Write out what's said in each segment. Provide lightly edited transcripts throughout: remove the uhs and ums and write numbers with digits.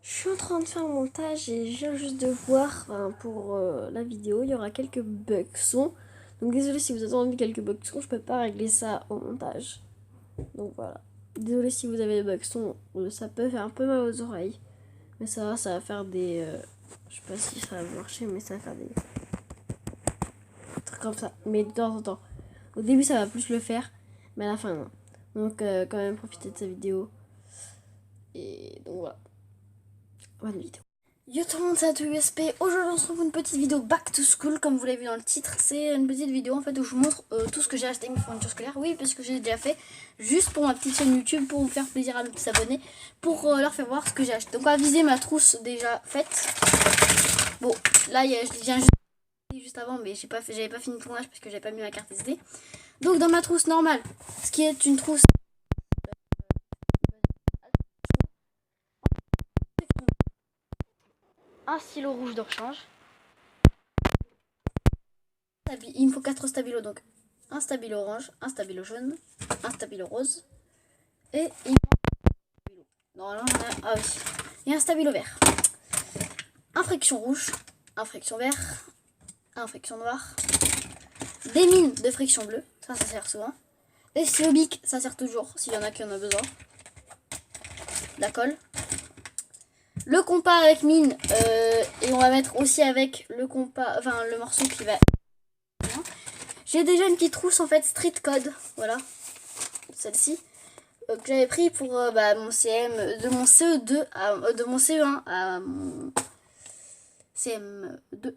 Je suis en train de faire un montage et je viens juste de voir pour la vidéo, il y aura quelques bugs son. Donc désolé si vous avez entendu quelques bugs son, je peux pas régler ça au montage. Donc voilà. Désolé si vous avez des bugs son, ça peut faire un peu mal aux oreilles. Mais ça va faire des... je sais pas si ça va marcher, mais ça va faire des trucs comme ça. Mais de temps en temps. Au début ça va plus le faire, mais à la fin non. Donc quand même profitez de cette vidéo. Et donc voilà. Bonne vidéo. Yo tout le monde, c'est USP. Aujourd'hui on se retrouve pour une petite vidéo back to school comme vous l'avez vu dans le titre. C'est une petite vidéo en fait où je vous montre tout ce que j'ai acheté mes fournitures scolaires. Oui, parce que j'ai déjà fait juste pour ma petite chaîne YouTube, pour vous faire plaisir à mes petits abonnés, pour leur faire voir ce que j'ai acheté. Donc on va viser ma trousse déjà faite. Bon là je viens juste avant, mais j'avais pas fini le tournage parce que j'avais pas mis ma carte SD. Donc dans ma trousse normale, ce qui est une trousse un stylo rouge de rechange. Il me faut 4 stabilos, donc un stabilo orange, un stabilo jaune, un stabilo rose et il me faut normalement ah oui, et un stabilo vert. Un friction rouge, un friction vert, un friction noir, des mines de friction bleue, ça sert souvent. Les stylos bic, ça sert toujours s'il y en a qui en a besoin. La colle. Le compas avec mine et on va mettre aussi avec le compas, enfin le morceau qui va. J'ai déjà une petite trousse en fait street code, voilà, celle-ci que j'avais pris pour mon CM, de mon CE2 de mon CE1 à mon CM2.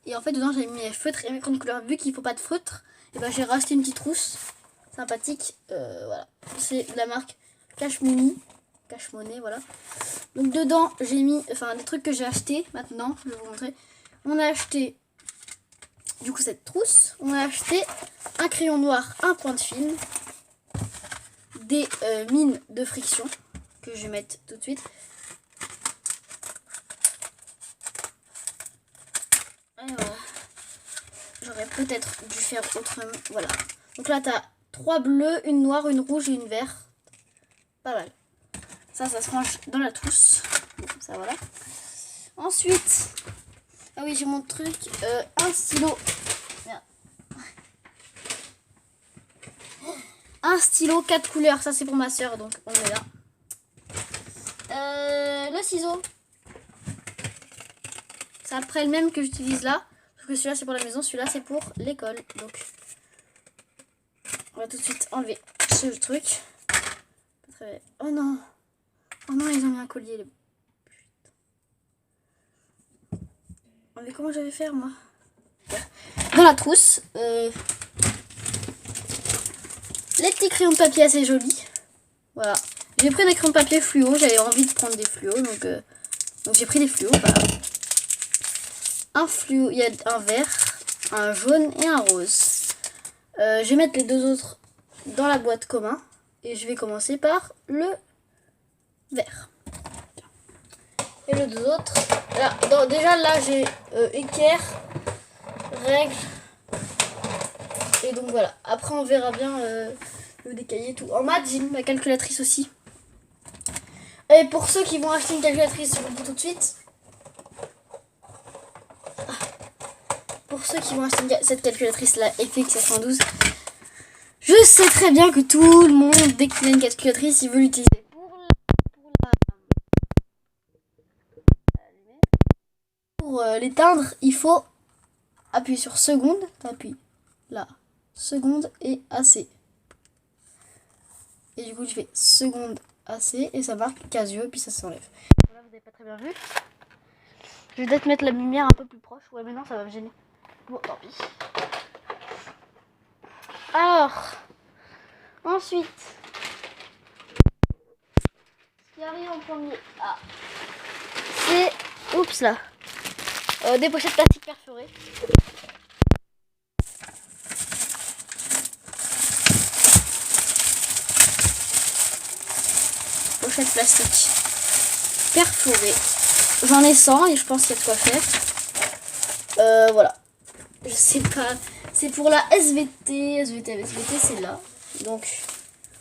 Et en fait dedans j'ai mis mes feutres et mes crayons de couleur. Vu qu'il faut pas de feutre, et j'ai racheté une petite trousse sympathique, voilà, c'est de la marque Cash Money, voilà. Donc dedans j'ai mis, des trucs que j'ai acheté maintenant, je vais vous montrer. On a acheté du coup cette trousse, on a acheté un crayon noir, un point de fil, des mines de friction que je vais mettre tout de suite. Et voilà. J'aurais peut-être dû faire autrement. Voilà. Donc là t'as 3 bleus, une noire, une rouge et une verte. Pas mal. Ça se range dans la trousse. Bon, ça voilà. Ensuite, ah oui j'ai mon truc, un stylo. Un stylo 4 couleurs, ça c'est pour ma soeur, donc on est là. Le ciseau, c'est après le même que j'utilise là, parce que celui-là c'est pour la maison, celui-là c'est pour l'école. Donc on va tout de suite enlever ce truc. Oh non, ils ont mis un collier. Mais comment je vais faire moi? Dans la trousse, les petits crayons de papier assez jolis. Voilà. J'ai pris des crayons de papier fluo. J'avais envie de prendre des fluos. Donc j'ai pris des fluos. Voilà. Un fluo. Il y a un vert, un jaune et un rose. Je vais mettre les deux autres dans la boîte commun. Et je vais commencer par le vert. Et les deux autres. Là, déjà là j'ai équerre, règle. Et donc voilà, après on verra bien des cahiers et tout. En maths, j'ai mis ma calculatrice aussi. Et pour ceux qui vont acheter une calculatrice, je vous le dis tout de suite. Pour ceux qui vont acheter cette calculatrice là, FX 712, je sais très bien que tout le monde, dès qu'il a une calculatrice, il veut l'utiliser. Pour l'éteindre, il faut appuyer sur seconde, t'appuies là. Seconde et AC. Et du coup, je fais seconde AC et ça marque Casio et puis ça s'enlève. Là, vous n'avez pas très bien vu. Je vais peut-être mettre la lumière un peu plus proche. Ouais, mais non, ça va me gêner. Bon, tant pis. Alors, ensuite, ce qui arrive en premier, c'est, oups là, des pochettes plastiques perforées. Pochette plastique perforée. J'en ai 100 et je pense qu'il y a de quoi faire. Voilà. Je sais pas. C'est pour la SVT. SVT c'est là. Donc,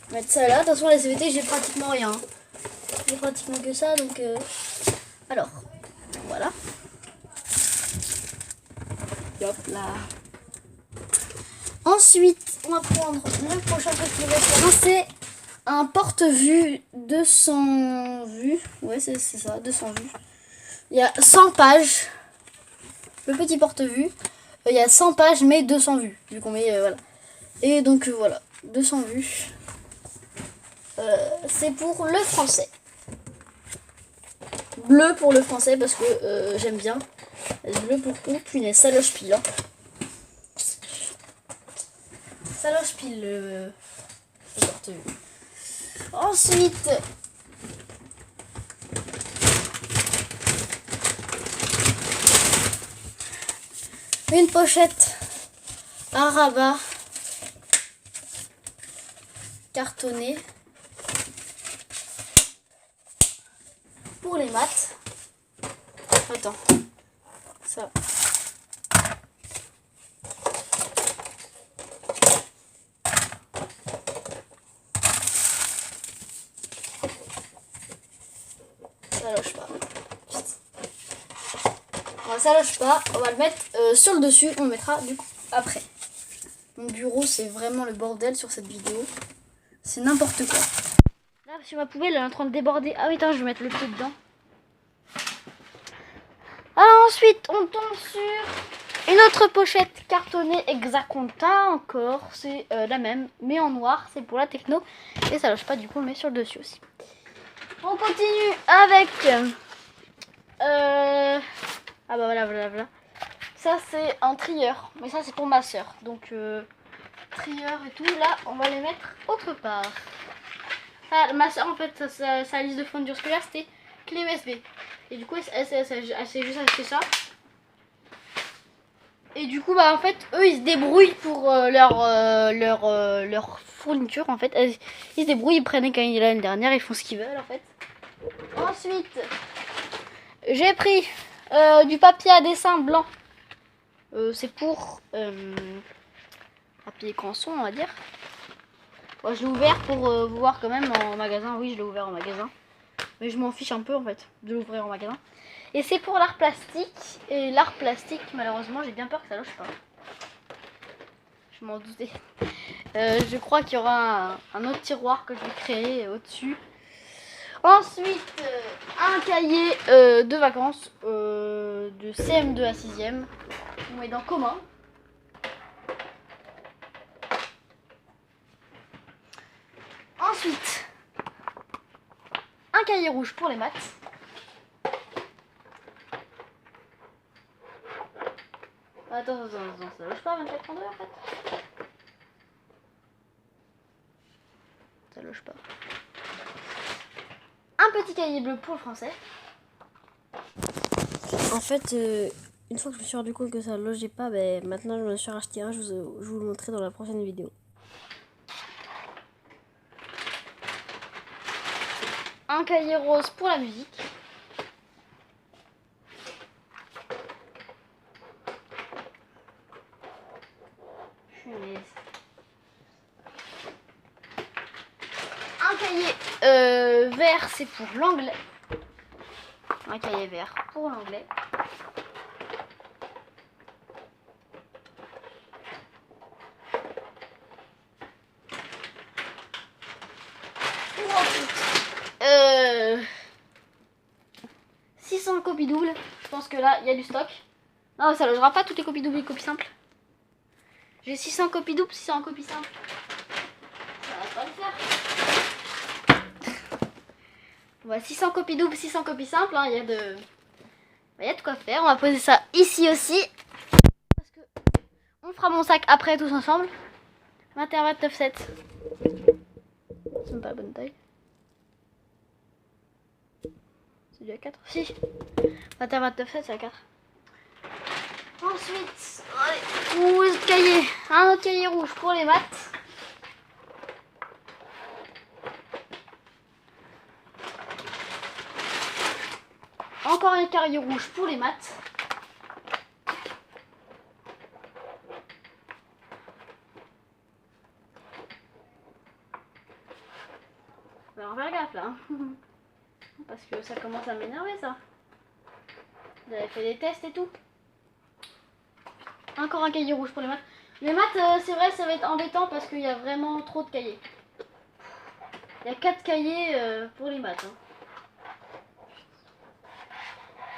on va mettre ça là. De toute façon, la SVT, j'ai pratiquement rien. J'ai pratiquement que ça. Donc, Alors, voilà. Et hop là. Ensuite, on va prendre le prochain truc qui va être là. C'est un porte-vue 200 vues. Ouais, c'est ça, 200 vues. Il y a 100 pages. Le petit porte-vue. Il y a 100 pages, mais 200 vues. Vu qu'on met, voilà. Et donc, voilà, 200 vues. C'est pour le français. Bleu pour le français parce que j'aime bien. Bleu pour coup, punaise, ça loge pile. Hein. Ça loge pile le porte-vue. Ensuite, une pochette à rabat cartonnée pour les maths. Attends, ça. Ça loge pas. Ça loge pas. On va le mettre sur le dessus. On le mettra du coup après. Mon bureau, c'est vraiment le bordel sur cette vidéo. C'est n'importe quoi. Là, sur ma poubelle, elle est en train de déborder. Ah oui, attends, je vais mettre le pied dedans. Alors ensuite, on tombe sur une autre pochette cartonnée Exaconta encore. C'est la même, mais en noir. C'est pour la techno. Et ça loge pas, du coup, on le met sur le dessus aussi. On continue avec... Ah bah voilà. Ça, c'est un trieur. Mais ça, c'est pour ma soeur. Donc, trieur et tout. Là, on va les mettre autre part. Ah, ma soeur, en fait, sa liste de fourniture scolaire, c'était clé USB. Et du coup, elle s'est juste acheté ça. Et du coup, bah en fait, eux, ils se débrouillent pour leur fourniture, en fait. Ils se débrouillent, ils prennent quand il est l'année dernière, ils font ce qu'ils veulent, en fait. Ensuite, j'ai pris du papier à dessin blanc. C'est pour papier canson, on va dire. Bon, je l'ai ouvert pour voir quand même en magasin. Oui, je l'ai ouvert en magasin. Mais je m'en fiche un peu, en fait, de l'ouvrir en magasin. Et c'est pour l'art plastique. Et l'art plastique, malheureusement, j'ai bien peur que ça loge pas. Je m'en doutais. Je crois qu'il y aura un autre tiroir que je vais créer au-dessus. Ensuite, un cahier de vacances de CM2 à 6e. On met dans commun. Ensuite, un cahier rouge pour les maths. Attends, ça loge pas 24-32 en fait. Ça loge pas. Un petit cahier bleu pour le français. En fait, une fois que je me suis rendu compte que ça logeait pas, ben, maintenant je me suis racheté un, je vous le montrerai dans la prochaine vidéo. Un cahier rose pour la musique. Un cahier vert, c'est pour l'anglais. Un cahier vert pour l'anglais. Pour ensuite 600 copies doubles. Je pense que là, il y a du stock. Non, ça logera pas toutes les copies doubles et copies simples. J'ai 600 copies doubles, 600 copies simples. Ça va pas le faire. Voilà, 600 copies doubles, 600 copies simples. Hein, il y a de quoi faire. On va poser ça ici aussi. Parce que on fera mon sac après tous ensemble. 21, 29, 7. C'est même pas la bonne taille. C'est du A4. Si. 21, 29, 7, c'est A4. Ensuite, allez, autre cahier. Un autre cahier rouge pour les maths. Encore un cahier rouge pour les maths. Alors, faire gaffe là. Parce que ça commence à m'énerver ça. Vous avez fait des tests et tout. Encore un cahier rouge pour les maths. Les maths, c'est vrai, ça va être embêtant parce qu'il y a vraiment trop de cahiers. Il y a 4 cahiers pour les maths.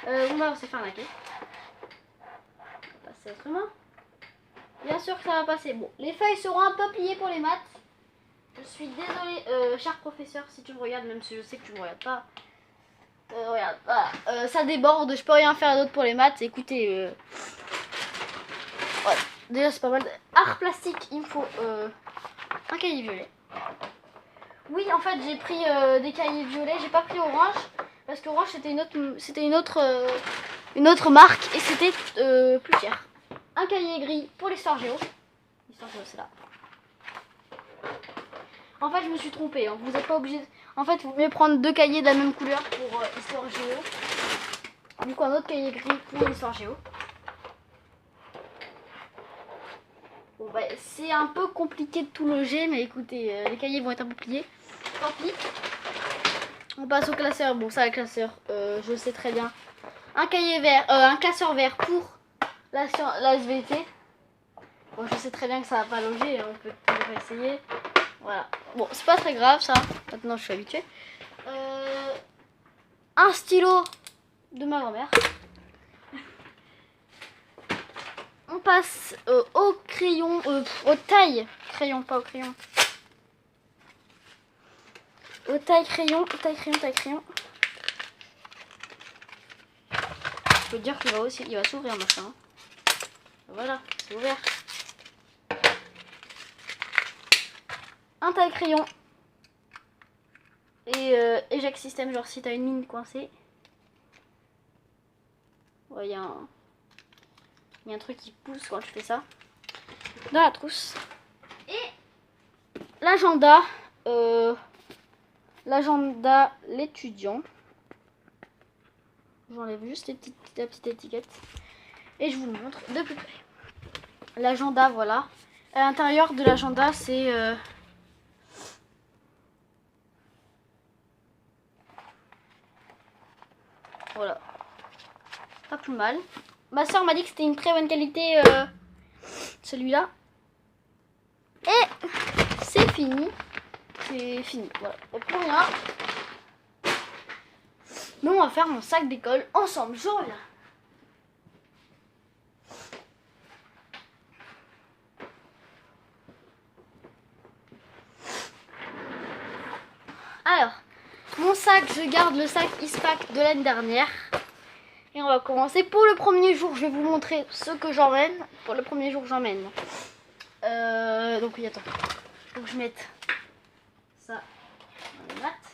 On va se faire laquer. On va passer autrement. Bien sûr que ça va passer. Bon, les feuilles seront un peu pliées pour les maths. Je suis désolée, cher professeur, si tu me regardes, même si je sais que tu me regardes pas. Regarde, voilà. Ça déborde, je peux rien faire d'autre pour les maths. Écoutez, ouais, déjà c'est pas mal. Art plastique, il me faut un cahier violet. Oui, en fait, j'ai pris des cahiers violets. J'ai pas pris orange parce qu'orange c'était une autre marque et c'était plus cher. Un cahier gris pour l'histoire géo. L'histoire géo, c'est là. En fait, je me suis trompée. Hein. Vous n'êtes pas obligé. En fait, vous pouvez prendre 2 cahiers de la même couleur pour histoire géo. Du coup, un autre cahier gris pour l'histoire géo. Bon, bah, c'est un peu compliqué de tout loger, mais écoutez, les cahiers vont être un peu pliés. Tant pis. On passe au classeur. Bon, ça, le classeur, je sais très bien. Un cahier vert, un classeur vert pour la SVT. Bon, je sais très bien que ça va pas loger. Hein, on peut toujours essayer. Voilà. Bon, c'est pas très grave ça. Maintenant, je suis habituée. Un stylo de ma grand-mère. On passe au crayon, au taille crayon, pas au crayon. Au taille crayon, taille crayon. Je peux dire qu'il va aussi, il va s'ouvrir machin. Hein. Voilà, c'est ouvert. Un taille crayon. Et éject système, genre si t'as une mine coincée. Ouais, il y a un truc qui pousse quand tu fais ça. Dans la trousse. Et l'agenda. L'agenda, l'étudiant. J'enlève juste la petite étiquette. Et je vous le montre de plus près. L'agenda, voilà. À l'intérieur de l'agenda, c'est... Voilà. Pas plus mal. Ma soeur m'a dit que c'était une très bonne qualité, celui-là. Et c'est fini. C'est fini. Voilà. Et plus rien. Nous, on va faire mon sac d'école ensemble. Je reviens. Alors, mon sac, je garde le sac ISPAC de l'année dernière. Et on va commencer. Pour le premier jour, je vais vous montrer ce que j'emmène. Pour le premier jour, j'emmène. Donc oui, attends. Faut que je mette ça dans les maths.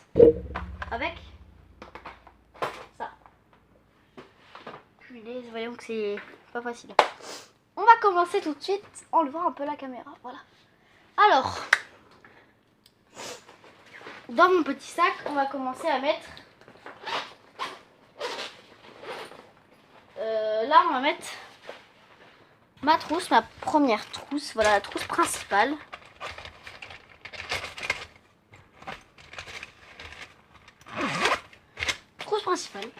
Avec ça. Punaise, voyons que c'est pas facile. On va commencer tout de suite en levant un peu la caméra. Voilà. Alors, dans mon petit sac, on va commencer à mettre... là, on va mettre ma trousse, ma première trousse. Voilà, la trousse principale. Trousse principale.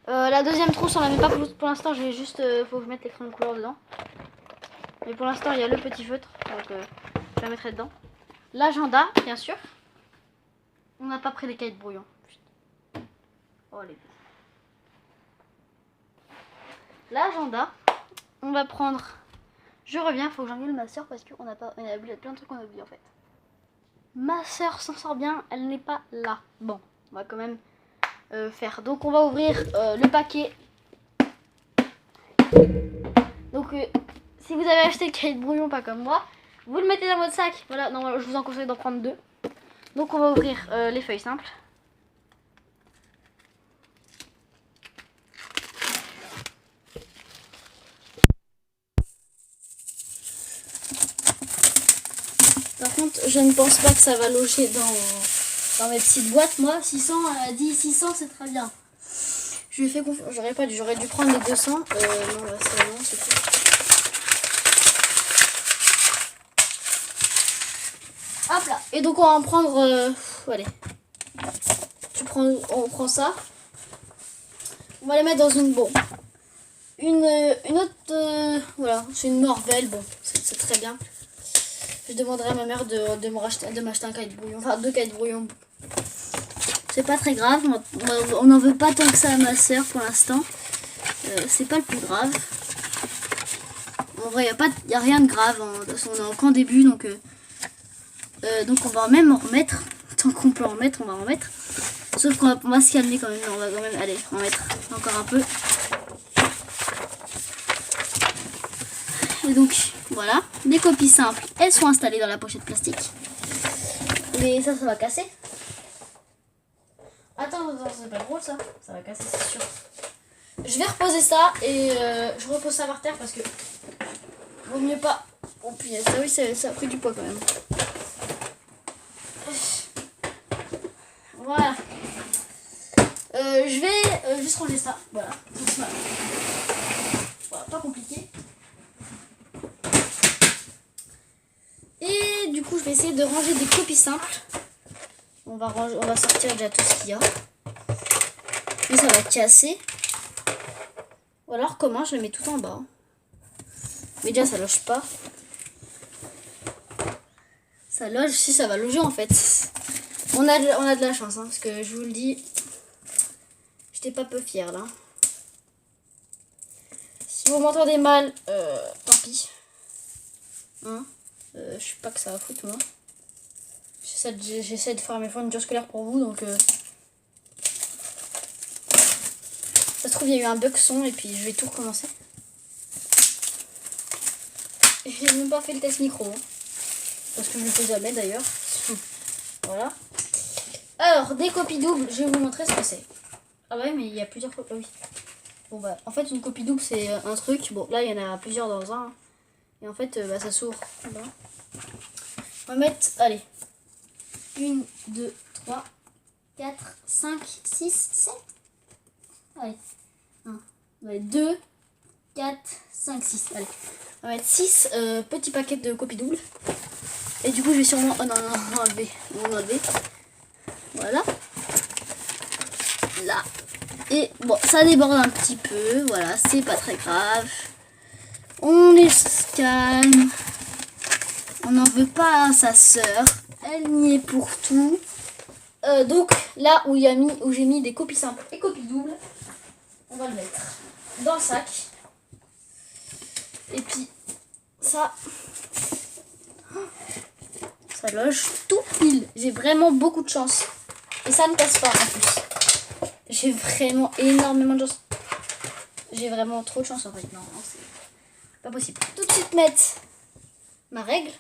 La deuxième trousse, on la met pas pour l'instant. Je vais juste, faut que je mette les crayons de couleur dedans. Mais pour l'instant, il y a le petit feutre, donc je la mettrai dedans. L'agenda, bien sûr. On n'a pas pris les cahiers de brouillon. Oh, les... L'agenda, on va prendre... Je reviens, faut que j'engueule ma soeur parce qu'on a pas, il y a plein de trucs qu'on a oublié en fait. Ma soeur s'en sort bien, elle n'est pas là. Bon, on va quand même faire. Donc on va ouvrir le paquet. Donc si vous avez acheté le cahier de brouillon, pas comme moi, vous le mettez dans votre sac. Voilà, non, je vous en conseille d'en prendre 2. Donc on va ouvrir les feuilles simples. Par contre, je ne pense pas que ça va loger dans mes petites boîtes. Moi, 600, elle a dit 600, c'est très bien. Je lui ai fait confiance. J'aurais dû prendre les 200. Non, bah, c'est non, c'est tout. Hop là. Et donc, on va en prendre... allez. on prend ça. On va les mettre dans une bombe. Une autre, voilà, c'est une Morvel, bon, c'est très bien. Je demanderai à ma mère de m'acheter un cahier de brouillon, enfin 2 cahiers de brouillon. C'est pas très grave, on n'en veut pas tant que ça à ma soeur pour l'instant. C'est pas le plus grave. En vrai, il n'y a rien de grave, hein. De toute façon, on est en camp début, donc on va même en remettre. Tant qu'on peut en remettre, on va en remettre. Sauf qu'on va se calmer quand même, on va quand même aller en mettre encore un peu. Et donc voilà, les copies simples, elles sont installées dans la pochette plastique. Mais ça va casser. Attends, c'est pas drôle ça. Ça va casser, c'est sûr. Je vais reposer ça et je repose ça par terre parce que vaut mieux pas. Oh punaise, ça oui, ça a pris du poids quand même. Voilà. Je vais juste ranger ça. Voilà. Voilà, pas compliqué. Et du coup, je vais essayer de ranger des copies simples. On va sortir déjà tout ce qu'il y a. Et ça va casser. Ou alors comment je le mets tout en bas. Mais déjà, ça loge pas. Ça loge, si ça va loger en fait. On a de la chance, hein, parce que je vous le dis, j'étais pas peu fière là. Si vous m'entendez mal, tant pis. Hein, je sais pas que ça va foutre moi. J'essaie de faire mes fournitures scolaires pour vous, donc ça se trouve il y a eu un bug son et puis je vais tout recommencer. J'ai même pas fait le test micro, hein, parce que je le fais jamais d'ailleurs. Voilà. Alors, des copies doubles, je vais vous montrer ce que c'est. Ah ouais, mais il y a plusieurs copies. Oui. Bon bah, en fait, une copie double, c'est un truc. Bon, là, il y en a plusieurs dans un. Et en fait, ça s'ouvre. Voilà. On va mettre, allez, 1, 2, 3, 4, 5, 6, 7. Allez, 1, 2, 4, 5, 6. Allez, on va mettre 6 petits paquets de copies doubles. Et du coup, je vais sûrement... Oh non, on va enlever. On va enlever. Voilà. Là. Et bon, ça déborde un petit peu. Voilà, c'est pas très grave. On est calme. On n'en veut pas à sa sœur. Elle n'y est pour tout. Donc, là où j'ai mis des copies simples et copies doubles, on va le mettre dans le sac. Et puis, ça loge tout pile. J'ai vraiment beaucoup de chance. Et ça ne casse pas en plus. J'ai vraiment énormément de chance. J'ai vraiment trop de chance en fait. Non, c'est pas possible. Tout de suite mettre ma règle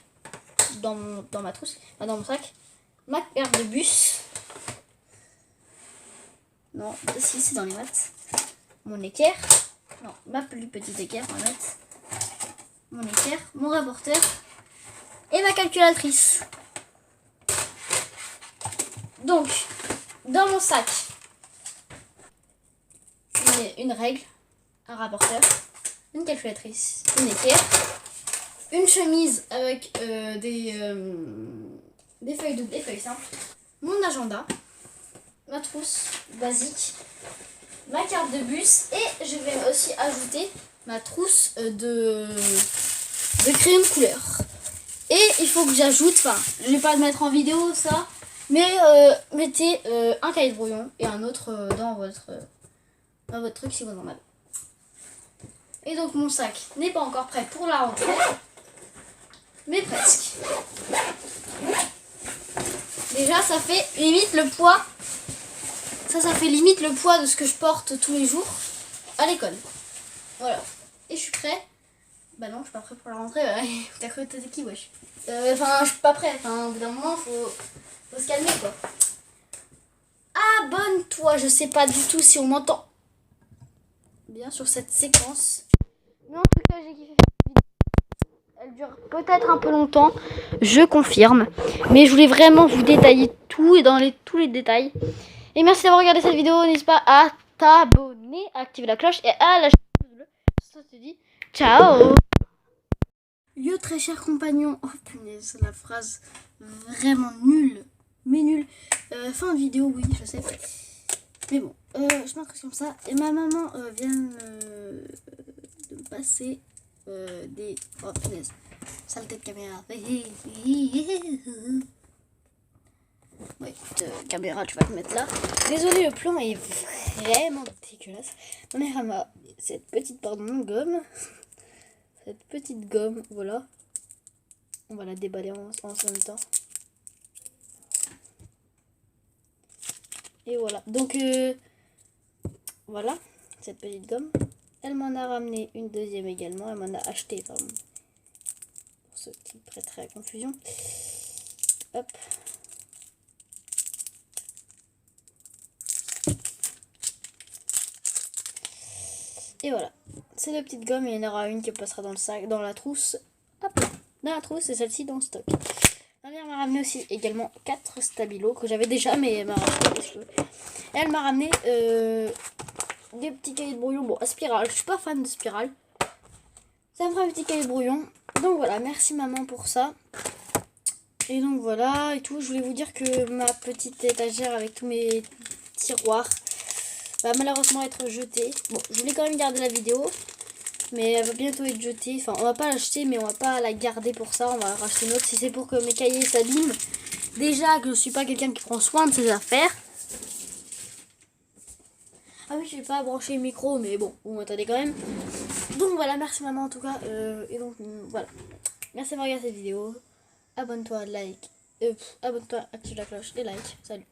dans ma trousse, dans mon sac. Ma carte de bus. Non, si c'est dans les maths. Mon équerre. Non, ma plus petite équerre, on va mettre. Mon équerre, mon rapporteur. Et ma calculatrice. Donc, dans mon sac, j'ai une règle, un rapporteur, une calculatrice, une équerre, une chemise avec des feuilles doubles et feuilles simples, mon agenda, ma trousse basique, ma carte de bus et je vais aussi ajouter ma trousse de crayons de couleur. Et il faut que j'ajoute, enfin, je vais pas le mettre en vidéo ça, mais mettez un cahier de brouillon et un autre dans votre truc si vous en avez. Et donc mon sac n'est pas encore prêt pour la rentrée, mais presque. Déjà ça fait limite le poids, ça fait limite le poids de ce que je porte tous les jours à l'école. Voilà. Et je suis prêt. Bah non, je suis pas prêt pour la rentrée. T'as cru que t'étais qui, wesh? Enfin, je suis pas prêt. Enfin, au bout d'un moment, faut se calmer, quoi. Abonne-toi. Je sais pas du tout si on m'entend bien sur cette séquence. Mais en tout cas, j'ai kiffé cette vidéo. Elle dure peut-être un peu longtemps, je confirme. Mais je voulais vraiment vous détailler tout et dans tous les détails. Et merci d'avoir regardé cette vidéo. N'hésite pas à t'abonner, à activer la cloche et à lâcher le pouce bleu. Ça te dit ciao. Yo très cher compagnon. Oh punaise, la phrase vraiment nulle. Mais nulle. Fin de vidéo, oui, je sais. Mais bon, je m'intéresse comme ça. Et ma maman vient de me passer des... Oh, punaise. Saleté de caméra. Ouais, caméra, tu vas te mettre là. Désolé, le plan est vraiment dégueulasse. Ma mère m'a cette petite gomme. Cette petite gomme, voilà. On va la déballer en même temps. Et voilà. Donc, voilà, cette petite gomme. Elle m'en a ramené une deuxième également. Elle m'en a acheté, pardon. Pour ceux qui prêteraient à confusion. Hop. Et voilà, c'est la petite gomme et il y en aura une qui passera dans le sac, dans la trousse. Hop, dans la trousse et celle-ci dans le stock. Ma mère m'a ramené aussi également 4 stabilos que j'avais déjà, mais elle m'a ramené, elle m'a ramené des petits cahiers de brouillon. Bon, à spirale, je suis pas fan de spirale. Ça me fera un petit cahier de brouillon. Donc voilà, merci maman pour ça. Et donc voilà, et tout. Je voulais vous dire que ma petite étagère avec tous mes tiroirs va malheureusement être jetée. Bon, je voulais quand même garder la vidéo, mais elle va bientôt être jetée. Enfin, on va pas l'acheter, mais on va pas la garder pour ça. On va racheter une autre si c'est pour que mes cahiers s'abîment. Déjà que je suis pas quelqu'un qui prend soin de ses affaires. Ah oui, je vais pas brancher le micro, mais bon, vous m'entendez quand même. Donc voilà, merci maman en tout cas. Et donc voilà. Merci d'avoir regardé cette vidéo. Abonne-toi, like. Abonne-toi, active la cloche et like. Salut.